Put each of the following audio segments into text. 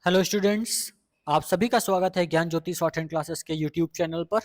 Hello students, आप सभी का स्वागत है ज्ञान ज्योति शॉर्ट हैंड क्लासेस के यूट्यूब चैनल पर।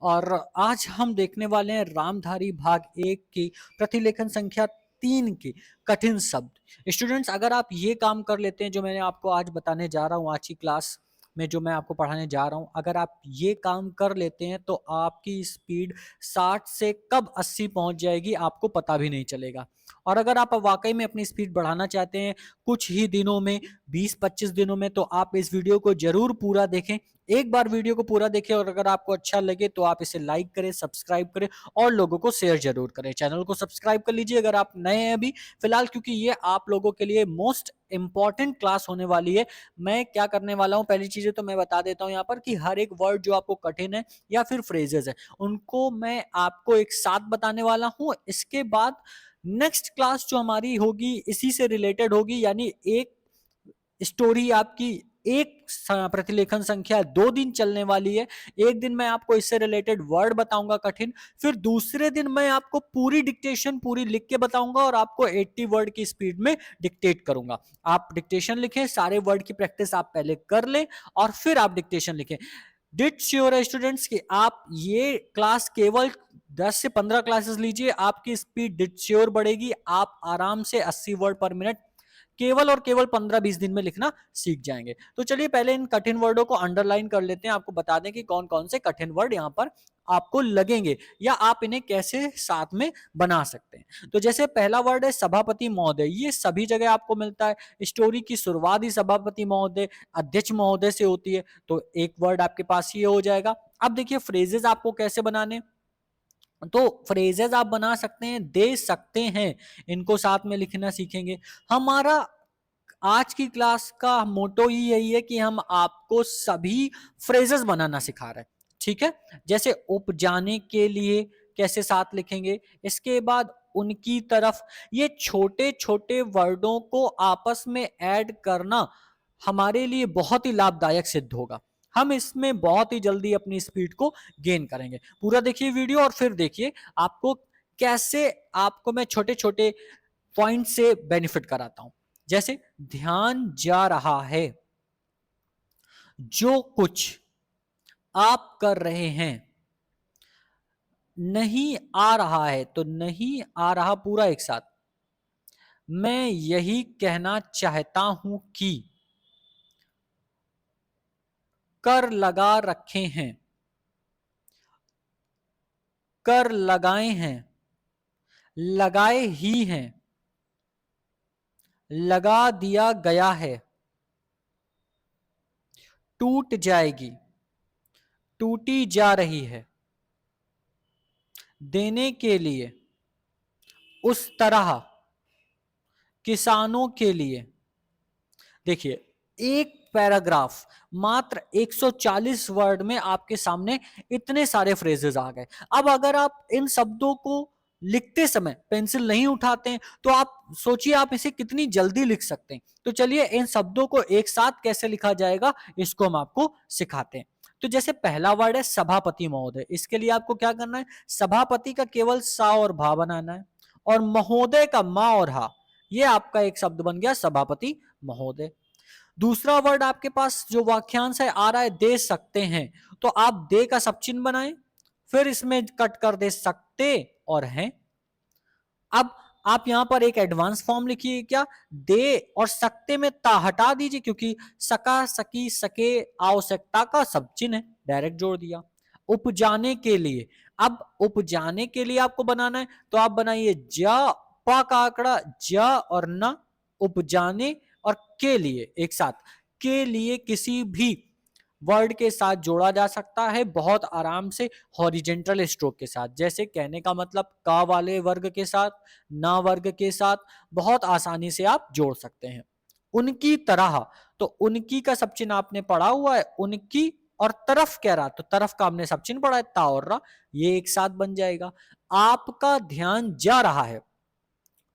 और आज हम देखने वाले हैं रामधारी भाग 1 की प्रतिलेखन संख्या 3 की कठिन शब्द। स्टूडेंट्स, अगर आप ये काम कर लेते हैं जो मैंने आपको आज बताने जा रहा हूँ, आज की क्लास में जो मैं आपको पढ़ाने जा रहा हूँ, अगर आप ये काम कर लेते हैं तो आपकी स्पीड 60 से कब 80 पहुंच जाएगी आपको पता भी नहीं चलेगा। और अगर आप वाकई में अपनी स्पीड बढ़ाना चाहते हैं कुछ ही दिनों में, 20-25 दिनों में, तो आप इस वीडियो को जरूर पूरा देखें। एक बार वीडियो को पूरा देखें और अगर आपको अच्छा लगे तो आप इसे लाइक करें, सब्सक्राइब करें और लोगों को शेयर जरूर करें। चैनल को सब्सक्राइब कर लीजिए अगर आप नए हैं अभी फिलहाल, क्योंकि ये आप लोगों के लिए मोस्ट इंपॉर्टेंट क्लास होने वाली है। मैं क्या करने वाला हूं, पहली चीजें तो मैं बता देता हूं यहाँ पर कि हर एक वर्ड जो आपको कठिन है या फिर फ्रेजेस है उनको मैं आपको एक साथ बताने वाला हूं। इसके बाद नेक्स्ट क्लास जो हमारी होगी इसी से रिलेटेड होगी, यानी एक स्टोरी आपकी एक प्रतिलेखन संख्या 2 दिन चलने वाली है। एक दिन मैं आपको इससे रिलेटेड वर्ड बताऊंगा कठिन, फिर दूसरे दिन मैं आपको पूरी डिक्टेशन पूरी लिख के बताऊंगा और आपको 80 वर्ड की स्पीड में डिक्टेट करूंगा। आप डिक्टेशन लिखें, सारे वर्ड की प्रैक्टिस आप पहले कर लें और फिर आप डिक्टेशन लिखें। डिट श्योर है स्टूडेंट्स कि आप ये क्लास केवल 10 से 15 क्लासेस लीजिए, आपकी स्पीड डिट श्योर बढ़ेगी। आप आराम से 80 वर्ड पर मिनट केवल और केवल 15-20 दिन में लिखना सीख जाएंगे। तो चलिए पहले इन कठिन वर्डों को अंडरलाइन कर लेते हैं, आपको बता दें कि कौन कौन से कठिन वर्ड यहां पर आपको लगेंगे या आप इन्हें कैसे साथ में बना सकते हैं। तो जैसे पहला वर्ड है सभापति महोदय, ये सभी जगह आपको मिलता है। स्टोरी की शुरुआत ही सभापति महोदय, अध्यक्ष महोदय से होती है, तो एक वर्ड आपके पास ये हो जाएगा। अब देखिए फ्रेजेस आपको कैसे बनाने, तो फ्रेजेस आप बना सकते हैं, दे सकते हैं, इनको साथ में लिखना सीखेंगे। हमारा आज की क्लास का मोटो ही यही है कि हम आपको सभी फ्रेजेस बनाना सिखा रहे हैं, ठीक है। जैसे उपजाने के लिए कैसे साथ लिखेंगे, इसके बाद उनकी तरफ, ये छोटे छोटे वर्डों को आपस में ऐड करना हमारे लिए बहुत ही लाभदायक सिद्ध होगा। हम इसमें बहुत ही जल्दी अपनी स्पीड को गेन करेंगे। पूरा देखिए वीडियो और फिर देखिए आपको कैसे आपको मैं छोटे छोटे पॉइंट से बेनिफिट कराता हूं। जैसे ध्यान जा रहा है, जो कुछ आप कर रहे हैं। नहीं आ रहा है, तो नहीं आ रहा पूरा एक साथ। मैं यही कहना चाहता हूं कि कर लगा रखे हैं, कर लगाए हैं, लगाए ही हैं, लगा दिया गया है, टूट जाएगी, टूटी जा रही है, देने के लिए, उस तरह, किसानों के लिए। देखिए एक पैराग्राफ मात्र 140 वर्ड में आपके सामने इतने सारे फ्रेजेस आ गए। अब अगर आप इन शब्दों को लिखते समय पेंसिल नहीं उठाते हैं तो आप सोचिए आप इसे कितनी जल्दी लिख सकते हैं। तो चलिए इन शब्दों को एक साथ कैसे लिखा जाएगा इसको हम आपको सिखाते हैं। तो जैसे पहला वर्ड है सभापति महोदय, इसके लिए आपको क्या करना है, सभापति का केवल सा और भा बनाना है और महोदय का मा और हा, ये आपका एक शब्द बन गया सभापति महोदय। दूसरा वर्ड आपके पास जो वाक्यांश है आ रहा है दे सकते हैं, तो आप दे का सब चिन्ह बनाएं, फिर इसमें कट कर दे सकते और हैं। अब आप यहां पर एक एडवांस फॉर्म लिखिए, क्या, दे और सकते में ता हटा दीजिए क्योंकि सका सकी सके आवश्यकता का सब चिन्ह है, डायरेक्ट जोड़ दिया। उपजाने के लिए, अब उपजाने के लिए आपको बनाना है तो आप बनाइए जा, पा का आंकड़ा, जा और ना, उपजाने और के लिए एक साथ, के लिए किसी भी वर्ड के साथ जोड़ा जा सकता है बहुत आराम से हॉरिजेंटल स्ट्रोक के साथ। जैसे कहने का मतलब का वाले वर्ग के साथ, ना वर्ग के साथ बहुत आसानी से आप जोड़ सकते हैं। उनकी तरह, तो उनकी का सब चिन्ह आपने पढ़ा हुआ है, उनकी और तरफ कह रहा तो तरफ का हमने सब चिन्ह पढ़ा है, ता और रा, ये एक साथ बन जाएगा। आपका ध्यान जा रहा है,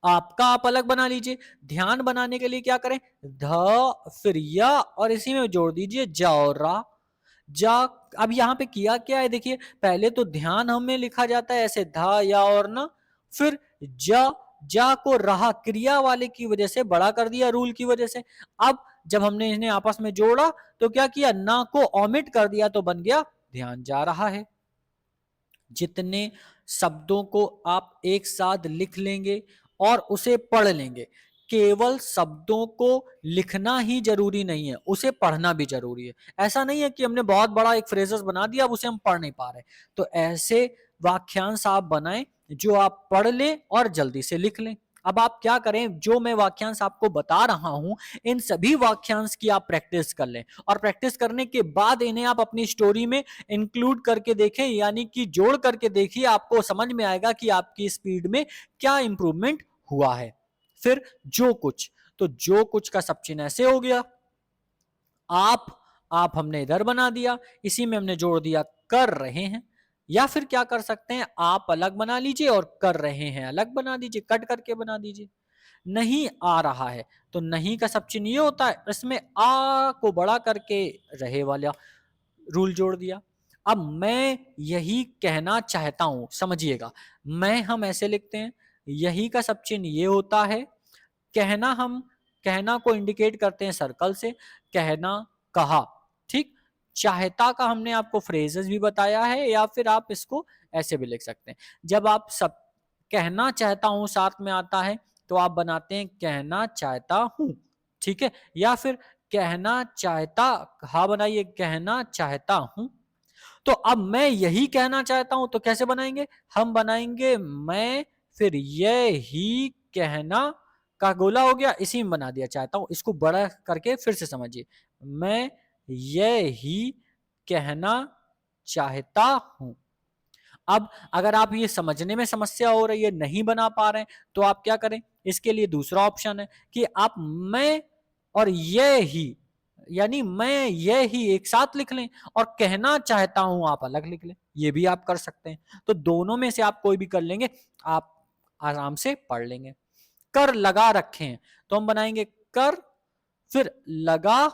आपका आप अलग बना लीजिए। ध्यान बनाने के लिए क्या करें, ध फिर या और इसी में जोड़ दीजिए जा और रा, जा। अब यहां पे किया क्या है, देखिए पहले तो ध्यान हमें लिखा जाता है ऐसे धा या और ना, फिर जा, जा को रहा क्रिया वाले की वजह से बड़ा कर दिया रूल की वजह से। अब जब हमने इन्हें आपस में जोड़ा तो क्या किया, ना को ओमिट कर दिया तो बन गया ध्यान जा रहा है। जितने शब्दों को आप एक साथ लिख लेंगे और उसे पढ़ लेंगे, केवल शब्दों को लिखना ही जरूरी नहीं है, उसे पढ़ना भी जरूरी है। ऐसा नहीं है कि हमने बहुत बड़ा एक फ्रेजेस बना दिया, अब उसे हम पढ़ नहीं पा रहे। तो ऐसे वाक्यांश आप बनाएं जो आप पढ़ लें और जल्दी से लिख लें। अब आप क्या करें, जो मैं वाक्यांश आपको बता रहा हूं, इन सभी वाक्यांश की आप प्रैक्टिस कर लें और प्रैक्टिस करने के बाद इन्हें आप अपनी स्टोरी में इंक्लूड करके देखें, यानी कि जोड़ करके देखिए। आपको समझ में आएगा कि आपकी स्पीड में क्या इंप्रूवमेंट हुआ है। फिर जो कुछ, तो जो कुछ का सब चिन्ह ऐसे हो गया, आप हमने इधर बना दिया, इसी में हमने जोड़ दिया कर रहे हैं। या फिर क्या कर सकते हैं, आप अलग बना लीजिए और कर रहे हैं अलग बना दीजिए, कट करके बना दीजिए। नहीं आ रहा है तो नहीं का सब चिन्ह ये होता है, इसमें आ को बड़ा करके रहे वाला रूल जोड़ दिया। अब मैं यही कहना चाहता हूं, समझिएगा, मैं हम ऐसे लिखते हैं, यही का सब चिन्ह ये होता है। कहना, हम कहना को इंडिकेट करते हैं सर्कल से, कहना, कहा, ठीक। चाहता का हमने आपको फ्रेजेस भी बताया है, या फिर आप इसको ऐसे भी लिख सकते हैं। जब आप सब कहना चाहता हूं साथ में आता है तो आप बनाते हैं कहना चाहता हूं, ठीक है। या फिर कहना चाहता, हा बनाइए, कहना चाहता हूं। तो अब मैं यही कहना चाहता हूं तो कैसे बनाएंगे, हम बनाएंगे मैं, फिर यह ही कहना का गोला हो गया, इसी में बना दिया चाहता हूं। इसको बड़ा करके फिर से समझिए, मैं यह ही कहना चाहता हूं। अब अगर आप ये समझने में समस्या हो रही है, नहीं बना पा रहे हैं, तो आप क्या करें, इसके लिए दूसरा ऑप्शन है कि आप मैं और ये ही, यानी मैं ये ही एक साथ लिख लें और कहना चाहता हूं आप अलग लिख लें, ये भी आप कर सकते हैं। तो दोनों में से आप कोई भी कर लेंगे, आप आराम से पढ़ लेंगे। कर लगा रखे हैं तो हम बनाएंगे कर, फिर लगा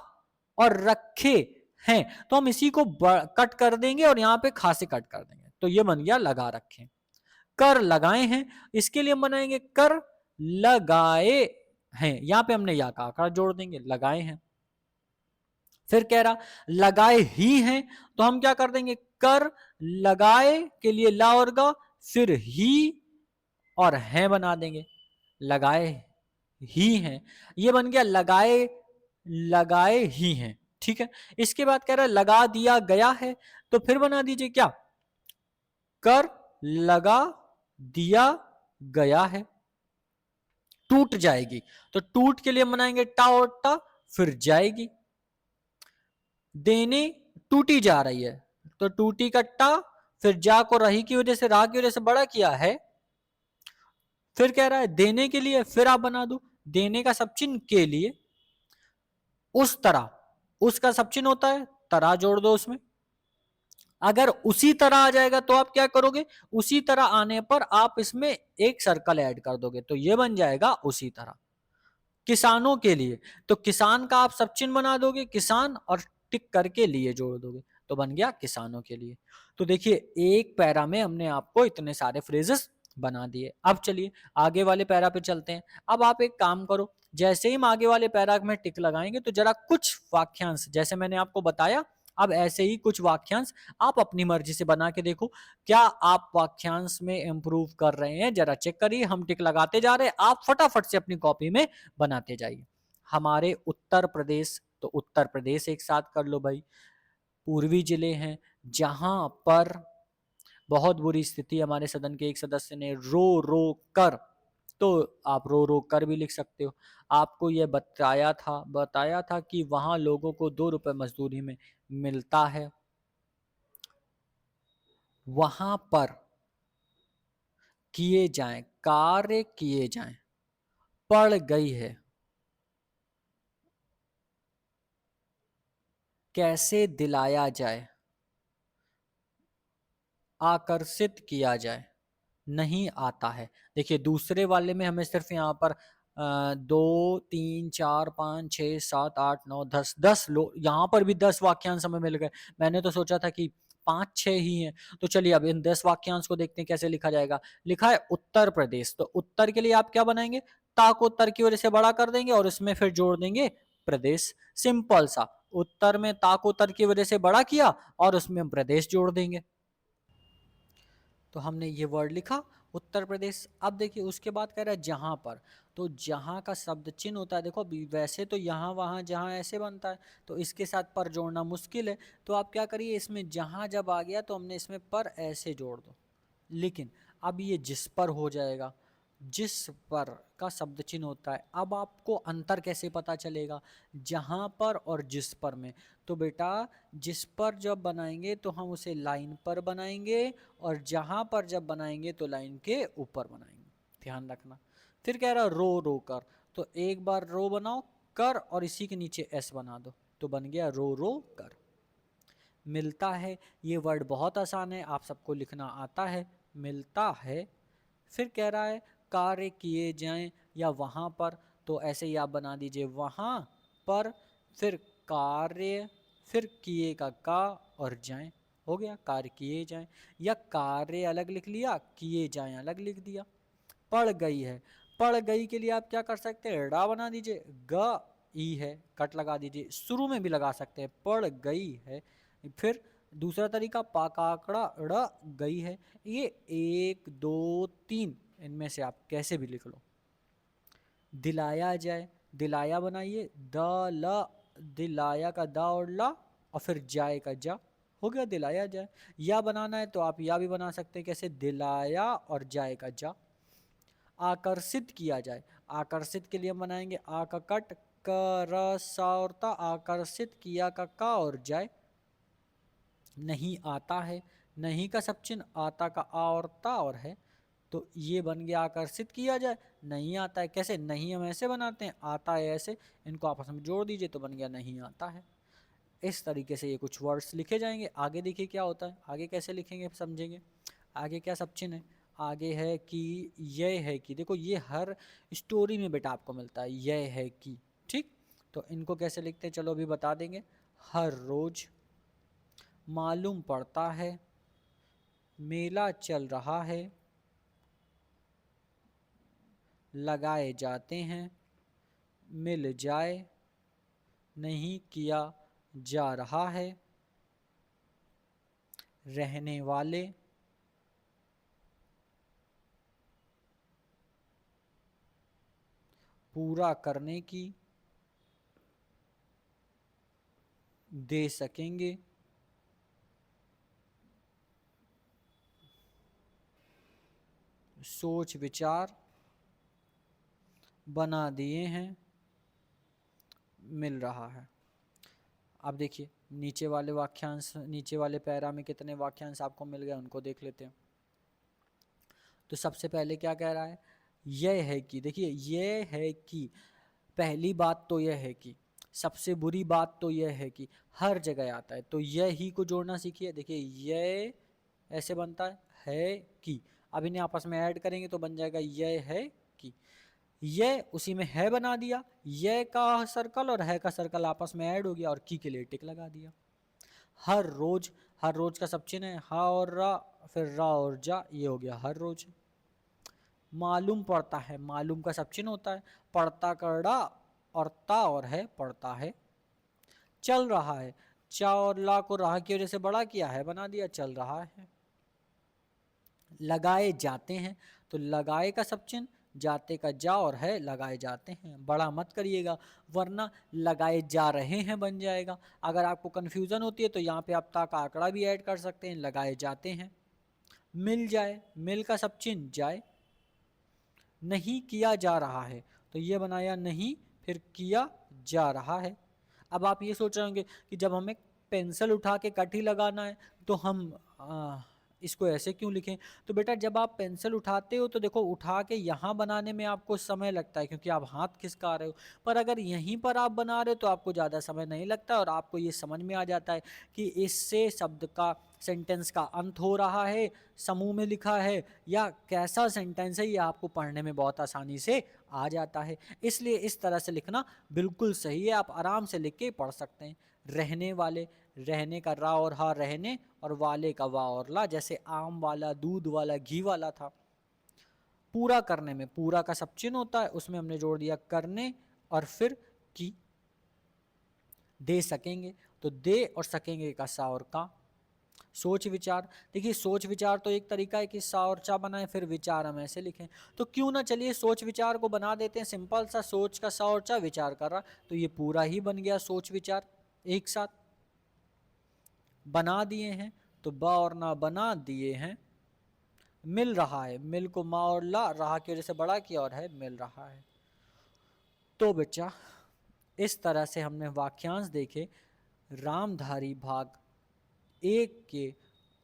और रखे हैं तो हम इसी को कट कर देंगे और यहां पे खा से कट कर देंगे, तो ये बन गया लगा रखे। कर लगाए हैं, इसके लिए हम बनाएंगे कर लगाए हैं, यहां पे हमने या का आकार जोड़ देंगे, लगाए हैं। फिर कह रहा लगाए ही हैं तो हम क्या कर देंगे, कर लगाए के लिए ला और गा, फिर ही और हैं बना देंगे, लगाए ही हैं, ये बन गया लगाए, लगाए ही हैं, ठीक है। इसके बाद कह रहा है लगा दिया गया है तो फिर बना दीजिए क्या, कर लगा दिया गया है। टूट जाएगी तो टूट के लिए बनाएंगे टा और टा, फिर जाएगी। देने, टूटी जा रही है तो टूटी का टा, फिर जा को रही की वजह से, रा की वजह से बड़ा किया है। फिर कह रहा है देने के लिए, फिर आप बना दो देने का सब चिन्ह के लिए, उस तरह, उसका सब चिन्ह होता है, तरह जोड़ दो उसमें। अगर उसी तरह आ जाएगा तो आप क्या करोगे, उसी तरह आने पर आप इसमें एक सर्कल ऐड कर दोगे तो ये बन जाएगा उसी तरह। किसानों के लिए तो किसान का आप सब चिन्ह बना दोगे, किसान, और टिक करके लिए जोड़ दोगे तो बन गया किसानों के लिए। तो देखिए एक पैरा में हमने आपको इतने सारे फ्रेजेस बना दिए। अब चलिए आगे वाले पैरा पे चलते हैं। अब आप एक काम करो, जैसे ही हम आगे वाले पैरा में टिक लगाएंगे तो जरा कुछ वाक्यांश, जैसे मैंने आपको बताया, अब ऐसे ही कुछ वाक्यांश आप अपनी मर्जी से बना के देखो, क्या आप वाक्यांश में इंप्रूव कर रहे हैं, जरा चेक करिए। हम टिक लगाते जा रहे हैं, आप फटाफट से अपनी कॉपी में बनाते जाइए। हमारे उत्तर प्रदेश, तो उत्तर प्रदेश एक साथ कर लो भाई। पूर्वी जिले हैं जहां पर बहुत बुरी स्थिति, हमारे सदन के एक सदस्य ने रो रो कर, तो आप रो रो कर भी लिख सकते हो। आपको यह बताया था कि वहां लोगों को 2 रुपए मजदूरी में मिलता है, वहां पर किए जाएं, कार्य किए जाएं, पड़ गई है, कैसे दिलाया जाए, आकर्षित किया जाए, नहीं आता है। देखिए दूसरे वाले में हमें सिर्फ यहाँ पर 2 3 4 5 6 7 8 9 10 लो, यहाँ पर भी 10 वाक्यांश हमें मिल गए। मैंने तो सोचा था कि 5 6 ही हैं। तो चलिए अब इन 10 वाक्यांश को देखते हैं कैसे लिखा जाएगा। लिखा है उत्तर प्रदेश, तो उत्तर के लिए आप क्या बनाएंगे, ता को उत्तर की वजह से बड़ा कर देंगे और इसमें फिर जोड़ देंगे प्रदेश। सिंपल सा, उत्तर में ता को तर की वजह से बड़ा किया और उसमें हम प्रदेश जोड़ देंगे। तो हमने ये वर्ड लिखा उत्तर प्रदेश। अब देखिए उसके बाद कह रहा है जहां पर, तो जहां का शब्द चिन्ह होता है, देखो अभी वैसे तो यहाँ वहाँ जहाँ ऐसे बनता है, तो इसके साथ पर जोड़ना मुश्किल है। तो आप क्या करिए, इसमें जहां जब आ गया तो हमने इसमें पर ऐसे जोड़ दो। लेकिन अब ये जिस पर हो जाएगा, जिस पर का शब्द चिन्ह होता है। अब आपको अंतर कैसे पता चलेगा जहां पर और जिस पर में? तो बेटा जिस पर जब बनाएंगे तो हम उसे लाइन पर बनाएंगे, और जहां पर जब बनाएंगे तो लाइन के ऊपर बनाएंगे। ध्यान रखना। फिर कह रहा रो रो कर, तो एक बार रो बनाओ कर और इसी के नीचे एस बना दो, तो बन गया रो रो कर। मिलता है, ये वर्ड बहुत आसान है, आप सबको लिखना आता है, मिलता है। फिर कह रहा है कार्य किए जाएं या वहाँ पर, तो ऐसे ही आप बना दीजिए वहाँ पर, फिर कार्य, फिर किए का और जाएं, हो गया कार्य किए जाएं। या कार्य अलग लिख लिया, किए जाएं अलग लिख दिया। पढ़ गई है, पढ़ गई के लिए आप क्या कर सकते हैं, ड़ा बना दीजिए, ग ई है कट लगा दीजिए, शुरू में भी लगा सकते हैं, पढ़ गई है। फिर दूसरा तरीका पाकाकड़ा ड़ गई है। ये 1 2 3 इनमें से आप कैसे भी लिख लो। दिलाया जाए, दिलाया बनाइए, द ल, दिलाया का दा और ला, और फिर जाए का जा, हो गया दिलाया जाए। या बनाना है तो आप या भी बना सकते हैं, कैसे, दिलाया और जाए का जा। आकर्षित किया जाए, आकर्षित के लिए हम बनाएंगे आ का कट, कर सौरता, आकर्षित किया का और जाए। नहीं आता है, नहीं का सब चिन्ह, आता का आ और ता और है, तो ये बन गया आकर्षित किया जाए। नहीं आता है, कैसे, नहीं हम ऐसे बनाते हैं, आता है ऐसे, इनको आपस में जोड़ दीजिए तो बन गया नहीं आता है। इस तरीके से ये कुछ वर्ड्स लिखे जाएंगे। आगे देखिए क्या होता है, आगे कैसे लिखेंगे समझेंगे। आगे क्या सब चिन्ह है, आगे है कि, यह है कि, देखो ये हर स्टोरी में बेटा आपको मिलता है, यह है कि, ठीक। तो इनको कैसे लिखते हैं चलो अभी बता देंगे। हर रोज, मालूम पड़ता है, मेला चल रहा है, लगाए जाते हैं, मिल जाए, नहीं किया जा रहा है, रहने वाले, पूरा करने की, दे सकेंगे, सोच विचार, बना दिए हैं, मिल रहा है। अब देखिए नीचे वाले वाक्यांश, नीचे वाले पैरा में कितने वाक्यांश आपको मिल गए उनको देख लेते हैं। तो सबसे पहले क्या कह रहा है, यह है कि, देखिए यह है कि, पहली बात तो यह है कि, सबसे बुरी बात तो यह है कि, हर जगह आता है, तो यह ही को जोड़ना सीखिए। देखिए यह ऐसे बनता है कि, अब इन्हें आपस में ऐड करेंगे तो बन जाएगा यह है कि। यह उसी में है बना दिया, यह का सर्कल और है का सर्कल आपस में ऐड हो गया और की के लिए टिक लगा दिया। हर रोज, हर रोज का सब चिन्ह है हा और रा, फिर रा और जा, ये हो गया हर रोज। मालूम पड़ता है, मालूम का सब चिन्ह होता है, पड़ता करड़ा और ता और है पड़ता है। चल रहा है, चा और ला को राह की वजह से बड़ा किया है बना दिया चल रहा है। लगाए जाते हैं, तो लगाए का सब चिन्ह, जाते का जा और है लगाए जाते हैं, बड़ा मत करिएगा वरना लगाए जा रहे हैं बन जाएगा। अगर आपको कन्फ्यूजन होती है तो यहाँ पे आप ता का आंकड़ा भी ऐड कर सकते हैं, लगाए जाते हैं। मिल जाए, मिल का सब चिन्ह जाए। नहीं किया जा रहा है, तो ये बनाया नहीं, फिर किया जा रहा है। अब आप ये सोच रहे होंगे कि जब हमें पेंसिल उठा के कट ही लगाना है तो हम इसको ऐसे क्यों लिखें। तो बेटा जब आप पेंसिल उठाते हो तो देखो उठा के यहाँ बनाने में आपको समय लगता है क्योंकि आप हाथ खिसका रहे हो, पर अगर यहीं पर आप बना रहे हो तो आपको ज़्यादा समय नहीं लगता और आपको ये समझ में आ जाता है कि इससे शब्द का, सेंटेंस का अंत हो रहा है, समूह में लिखा है या कैसा सेंटेंस है, ये आपको पढ़ने में बहुत आसानी से आ जाता है। इसलिए इस तरह से लिखना बिल्कुल सही है, आप आराम से लिख के पढ़ सकते हैं। रहने वाले, रहने का रा और हा रहने, और वाले का वा और ला, जैसे आम वाला, दूध वाला, घी वाला था। पूरा करने में, पूरा का सब चिन्ह होता है, उसमें हमने जोड़ दिया करने और फिर की। दे सकेंगे, तो दे और सकेंगे का सा और का। सोच विचार, देखिए सोच विचार तो एक तरीका है कि सा और चा बनाए, फिर विचार हम ऐसे लिखें। तो क्यों ना चलिए सोच विचार को बना देते हैं सिंपल सा, सोच का सा और चा, विचार कर रहा, तो ये पूरा ही बन गया सोच विचार एक साथ। बना दिए हैं तो ब और ना बना दिए हैं। मिल रहा है, मिल को मा और ला, रहा की वजह से बड़ा किया और है मिल रहा है। तो बच्चा इस तरह से हमने वाक्यांश देखे रामधारी भाग 1 के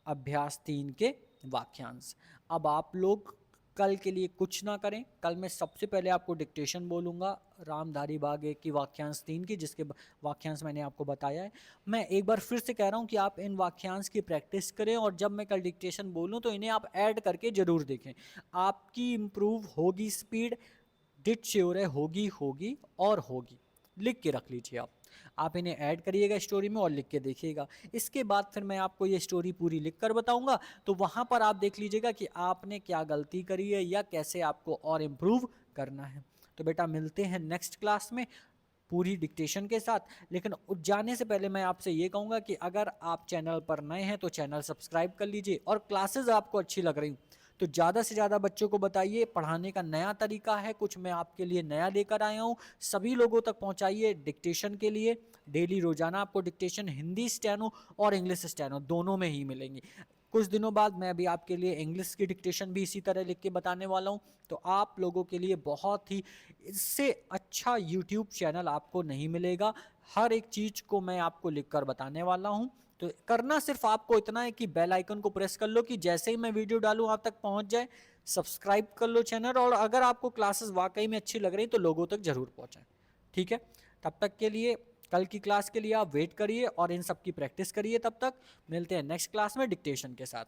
अभ्यास 3 के वाक्यांश। अब आप लोग कल के लिए कुछ ना करें, कल मैं सबसे पहले आपको डिक्टेशन बोलूँगा रामधारी भाग 1 की वाक्यांश 3 की, जिसके वाक्यांश मैंने आपको बताया है। मैं एक बार फिर से कह रहा हूँ कि आप इन वाक्यांश की प्रैक्टिस करें, और जब मैं कल डिक्टेशन बोलूँ तो इन्हें आप ऐड करके ज़रूर देखें। आपकी इम्प्रूव होगी स्पीड, डिट श्योर है, होगी होगी और होगी। लिख के रख लीजिए आप इन्हें ऐड करिएगा स्टोरी में और लिख के देखिएगा। इसके बाद फिर मैं आपको ये स्टोरी पूरी लिख कर बताऊंगा, तो वहाँ पर आप देख लीजिएगा कि आपने क्या गलती करी है या कैसे आपको और इम्प्रूव करना है। तो बेटा मिलते हैं नेक्स्ट क्लास में पूरी डिक्टेशन के साथ। लेकिन जाने से पहले मैं आपसे ये कहूँगा कि अगर आप चैनल पर नए हैं तो चैनल सब्सक्राइब कर लीजिए, और क्लासेस आपको अच्छी लग रही तो ज़्यादा से ज़्यादा बच्चों को बताइए। पढ़ाने का नया तरीका है, कुछ मैं आपके लिए नया लेकर आया हूँ, सभी लोगों तक पहुँचाइए। डिक्टेशन के लिए डेली रोजाना आपको डिक्टेशन हिंदी स्टेनो और इंग्लिश स्टेनो दोनों में ही मिलेंगी। कुछ दिनों बाद मैं अभी आपके लिए इंग्लिश की डिक्टेशन भी इसी तरह लिख के बताने वाला हूँ। तो आप लोगों के लिए बहुत ही इससे अच्छा यूट्यूब चैनल आपको नहीं मिलेगा। हर एक चीज़ को मैं आपको लिख कर बताने वाला हूँ। तो करना सिर्फ आपको इतना है कि बेल आइकन को प्रेस कर लो कि जैसे ही मैं वीडियो डालूं आप तक पहुंच जाए। सब्सक्राइब कर लो चैनल, और अगर आपको क्लासेस वाकई में अच्छी लग रही तो लोगों तक जरूर पहुंचाएं। ठीक है, तब तक के लिए कल की क्लास के लिए आप वेट करिए और इन सब की प्रैक्टिस करिए। तब तक मिलते हैं नेक्स्ट क्लास में डिक्टेशन के साथ।